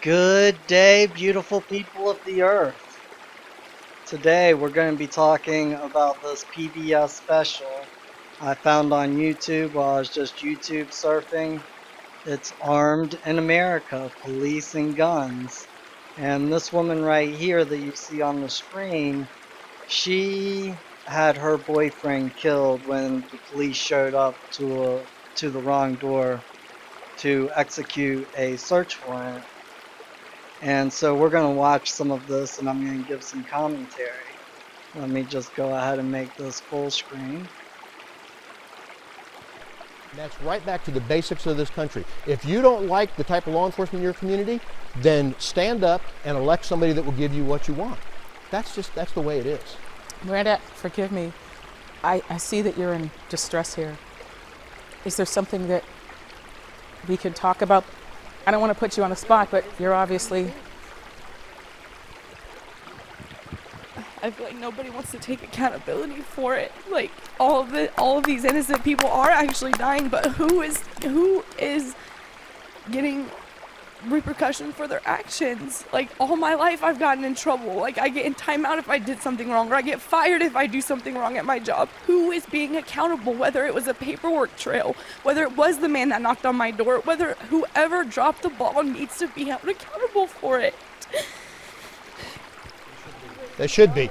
Good day, beautiful people of the earth. Today we're going to be talking about this PBS special I found on YouTube while I was just YouTube surfing. It's Armed in America, Police and Guns. And this woman right here that you see on the screen, she had her boyfriend killed when the police showed up to the wrong door to execute a search warrant. And so we're going to watch some of this and I'm going to give some commentary. Let me just go ahead and make this full screen. That's right back to the basics of this country. If you don't like the type of law enforcement in your community, then stand up and elect somebody that will give you what you want. That's the way it is. Miranda, forgive me. I see that you're in distress here. Is there something that we can talk about? I don't want to put you on the spot, but you're obviously... I feel like nobody wants to take accountability for it. Like all of these innocent people are actually dying, but who is getting repercussions for their actions? Like all my life I've gotten in trouble. Like I get in timeout if I did something wrong, or I get fired if I do something wrong at my job. Who is being accountable? Whether it was a paperwork trail, whether it was the man that knocked on my door, whether whoever dropped the ball needs to be held accountable for it. They should be.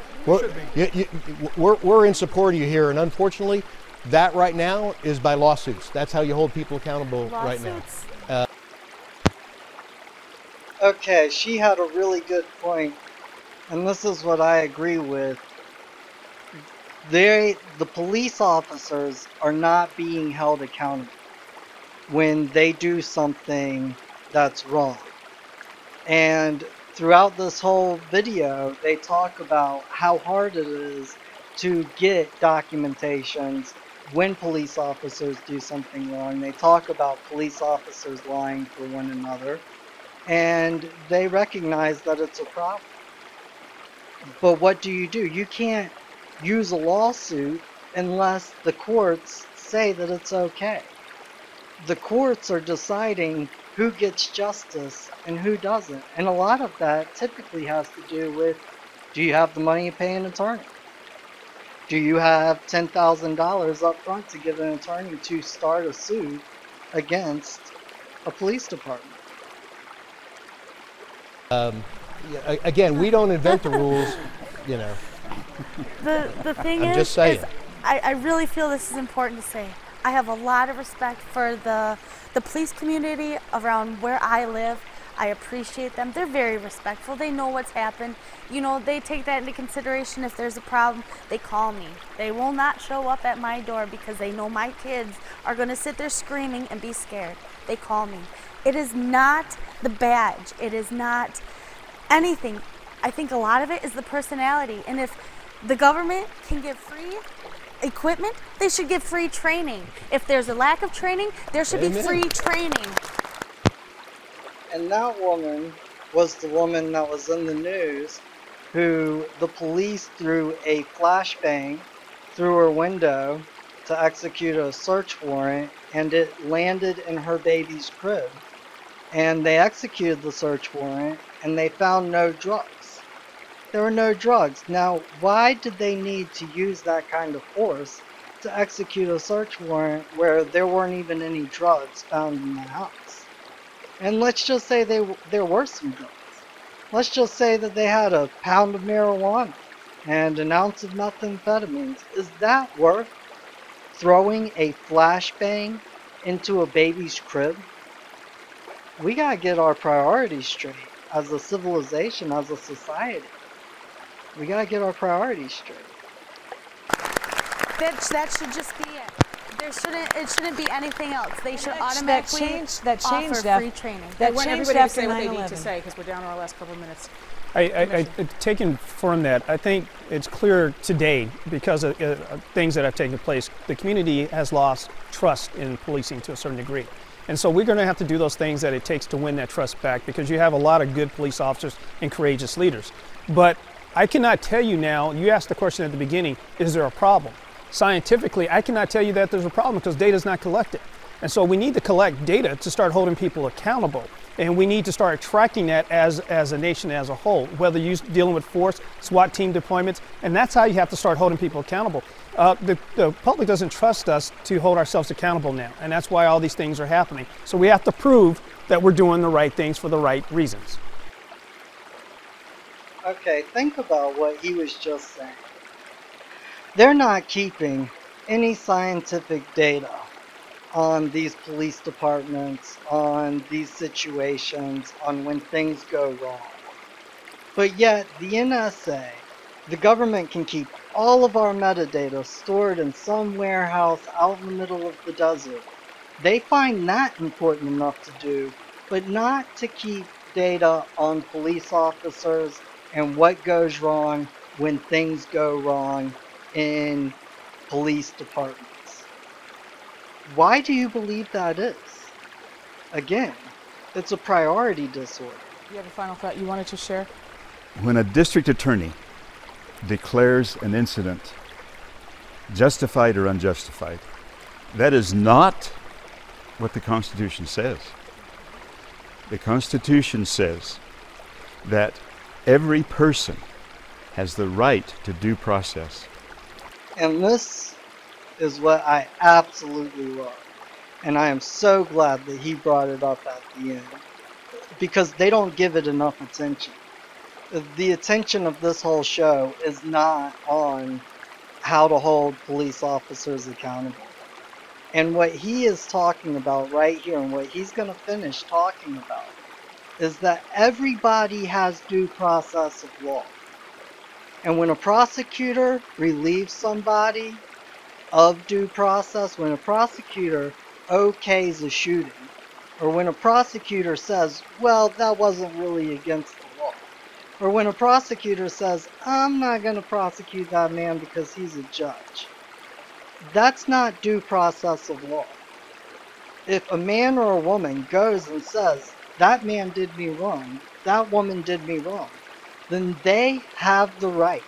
We're in support of you here, and unfortunately, that right now is by lawsuits. That's how you hold people accountable right now. Okay, she had a really good point, and this is what I agree with. The police officers are not being held accountable when they do something that's wrong. And throughout this whole video, they talk about how hard it is to get documentations when police officers do something wrong. They talk about police officers lying for one another, and they recognize that it's a problem. But what do? You can't use a lawsuit unless the courts say that it's okay. The courts are deciding who gets justice and who doesn't. And a lot of that typically has to do with, do you have the money to pay an attorney? Do you have $10,000 up front to give an attorney to start a suit against a police department? Again, we don't invent the rules, you know. The thing I'm just saying. is I really feel this is important to say. I have a lot of respect for the police community around where I live. I appreciate them. They're very respectful. They know what's happened. You know, they take that into consideration. If there's a problem, they call me. They will not show up at my door because they know my kids are going to sit there screaming and be scared. They call me. It is not the badge. It is not anything. I think a lot of it is the personality. And if the government can give free equipment, they should give free training. If there's a lack of training, there should be free training. And that woman was the woman that was in the news who the police threw a flashbang through her window to execute a search warrant, and it landed in her baby's crib. And they executed the search warrant and they found no drugs. There were no drugs. Now, why did they need to use that kind of force to execute a search warrant where there weren't even any drugs found in the house? And let's just say there were some drugs. Let's just say that they had a pound of marijuana and an ounce of methamphetamines. Is that worth throwing a flashbang into a baby's crib? We gotta get our priorities straight as a civilization, as a society. We gotta get our priorities straight. That should just be it. It shouldn't be anything else. They should automatically offer free training. I want everybody to say what they need to say because we're down to our last couple of minutes. Taken from that, I think it's clear today, because of things that have taken place, the community has lost trust in policing to a certain degree. And so we're going to have to do those things that it takes to win that trust back, because you have a lot of good police officers and courageous leaders. But I cannot tell you now, you asked the question at the beginning, is there a problem? Scientifically, I cannot tell you that there's a problem because data is not collected. And so we need to collect data to start holding people accountable. And we need to start tracking that as a nation as a whole, whether you're dealing with force, SWAT team deployments, and that's how you have to start holding people accountable. The public doesn't trust us to hold ourselves accountable now, and that's why all these things are happening. So we have to prove that we're doing the right things for the right reasons. Okay, think about what he was just saying. They're not keeping any scientific data on these police departments, on these situations, on when things go wrong. But yet, the NSA, the government can keep all of our metadata stored in some warehouse out in the middle of the desert. They find that important enough to do, but not to keep data on police officers and what goes wrong when things go wrong in police departments. Why do you believe that is? Again, it's a priority disorder. You have a final thought you wanted to share? When a district attorney declares an incident justified or unjustified, that is not what the Constitution says. The Constitution says that every person has the right to due process. And this is what I absolutely love. And I am so glad that he brought it up at the end, because they don't give it enough attention. The attention of this whole show is not on how to hold police officers accountable. And what he is talking about right here, and what he's going to finish talking about, is that everybody has due process of law. And when a prosecutor relieves somebody of due process, when a prosecutor okays a shooting, or when a prosecutor says, well, that wasn't really against the law, or when a prosecutor says, I'm not going to prosecute that man because he's a judge, that's not due process of law. If a man or a woman goes and says, that man did me wrong, that woman did me wrong, then they have the right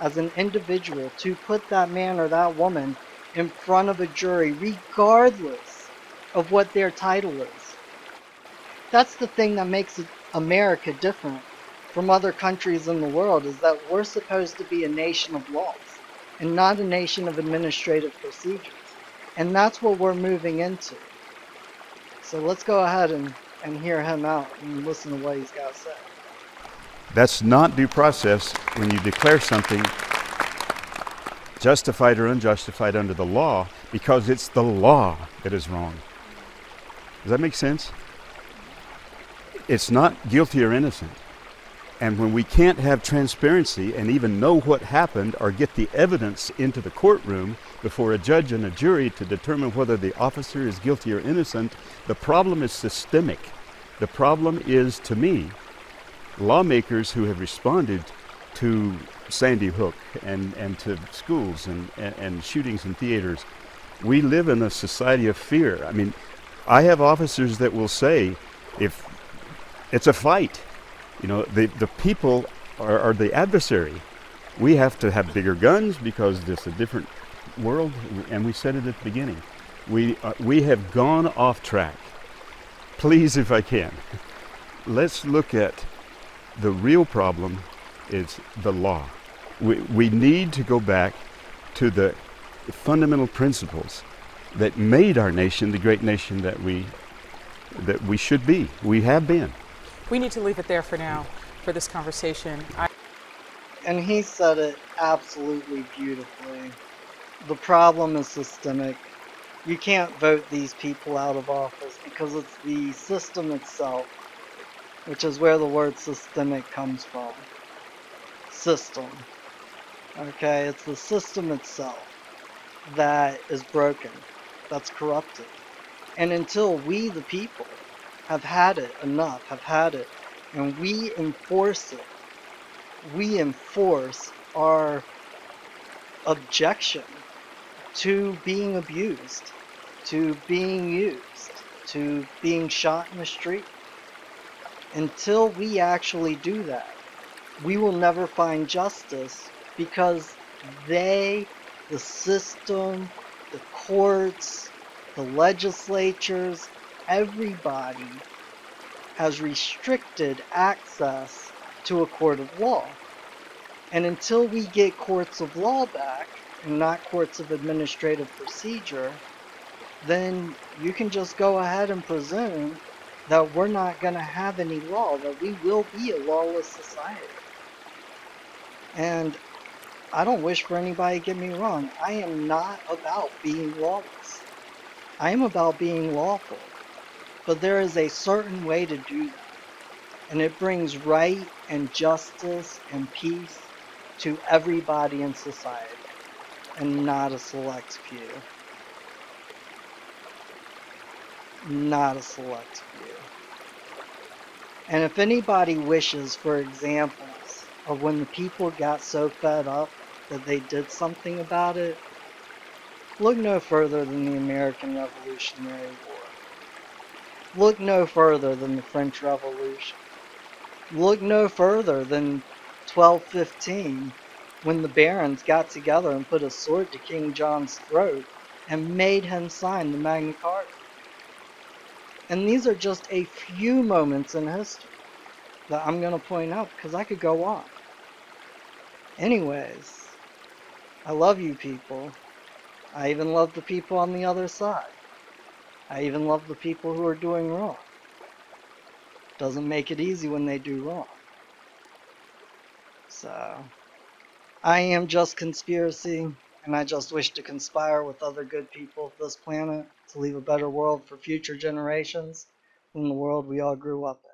as an individual to put that man or that woman in front of a jury regardless of what their title is. That's the thing that makes America different from other countries in the world, is that we're supposed to be a nation of laws and not a nation of administrative procedures. And that's what we're moving into. So let's go ahead and hear him out and listen to what he's got to say. That's not due process when you declare something justified or unjustified under the law, because it's the law that is wrong. Does that make sense? It's not guilty or innocent. And when we can't have transparency and even know what happened or get the evidence into the courtroom before a judge and a jury to determine whether the officer is guilty or innocent, the problem is systemic. The problem is, to me, lawmakers who have responded to Sandy Hook and to schools and shootings in theaters. We live in a society of fear. I mean, I have officers that will say, if it's a fight, you know, the people are the adversary. We have to have bigger guns because it's a different world, and we said it at the beginning. We have gone off track. Please, if I can, let's look at the real problem is the law. We need to go back to the fundamental principles that made our nation the great nation that we should be. We have been. We need to leave it there for now, for this conversation. And he said it absolutely beautifully. The problem is systemic. You can't vote these people out of office because it's the system itself, which is where the word systemic comes from. System. Okay, it's the system itself that is broken, that's corrupted. And until we, the people, have had it enough, and we enforce it, we enforce our objection to being abused, to being used, to being shot in the street. Until we actually do that, we will never find justice, because the system, the courts, the legislatures, everybody has restricted access to a court of law. And until we get courts of law back, and not courts of administrative procedure, then you can just go ahead and presume that we're not going to have any law, that we will be a lawless society. And I don't wish for anybody to get me wrong. I am not about being lawless. I am about being lawful. But there is a certain way to do that. And it brings right and justice and peace to everybody in society, and not a select few. Not a select few. And if anybody wishes for examples of when the people got so fed up that they did something about it, look no further than the American Revolutionary War. Look no further than the French Revolution. Look no further than 1215, when the barons got together and put a sword to King John's throat and made him sign the Magna Carta. And these are just a few moments in history that I'm going to point out, because I could go on. Anyways, I love you people. I even love the people on the other side. I even love the people who are doing wrong. Doesn't make it easy when they do wrong. So, I am just conspiracy, and I just wish to conspire with other good people of this planet to leave a better world for future generations than the world we all grew up in.